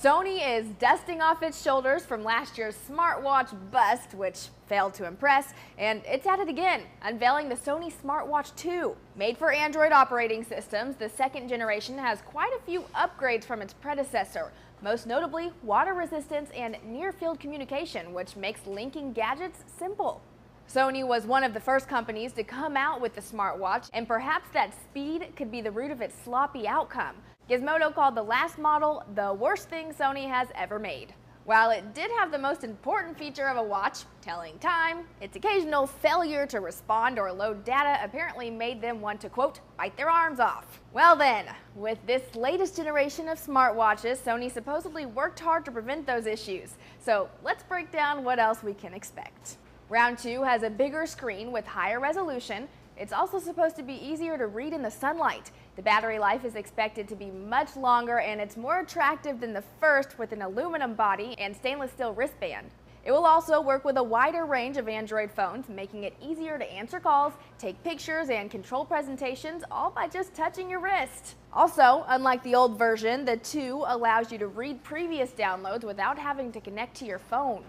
Sony is dusting off its shoulders from last year's smartwatch bust, which failed to impress, and it's at it again, unveiling the Sony Smartwatch 2. Made for Android operating systems, the second generation has quite a few upgrades from its predecessor, most notably water resistance and near-field communication, which makes linking gadgets simple. Sony was one of the first companies to come out with the smartwatch, and perhaps that speed could be the root of its sloppy outcome. Gizmodo called the last model the worst thing Sony has ever made. While it did have the most important feature of a watch, telling time, its occasional failure to respond or load data apparently made them want to, quote, bite their arms off. Well then, with this latest generation of smartwatches, Sony supposedly worked hard to prevent those issues. So let's break down what else we can expect. Round 2 has a bigger screen with higher resolution. It's also supposed to be easier to read in the sunlight. The battery life is expected to be much longer, and it's more attractive than the first with an aluminum body and stainless steel wristband. It will also work with a wider range of Android phones, making it easier to answer calls, take pictures, and control presentations, all by just touching your wrist. Also, unlike the old version, the 2 allows you to read previous downloads without having to connect to your phone.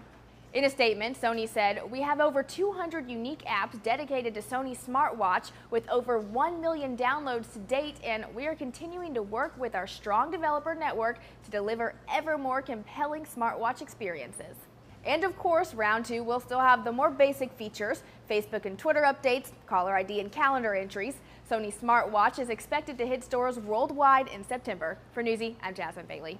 In a statement, Sony said, "We have over 200 unique apps dedicated to Sony's smartwatch with over 1 million downloads to date, and we are continuing to work with our strong developer network to deliver ever more compelling smartwatch experiences." And of course, Round 2 will still have the more basic features, Facebook and Twitter updates, caller ID and calendar entries. Sony's smartwatch is expected to hit stores worldwide in September. For Newsy, I'm Jasmine Bailey.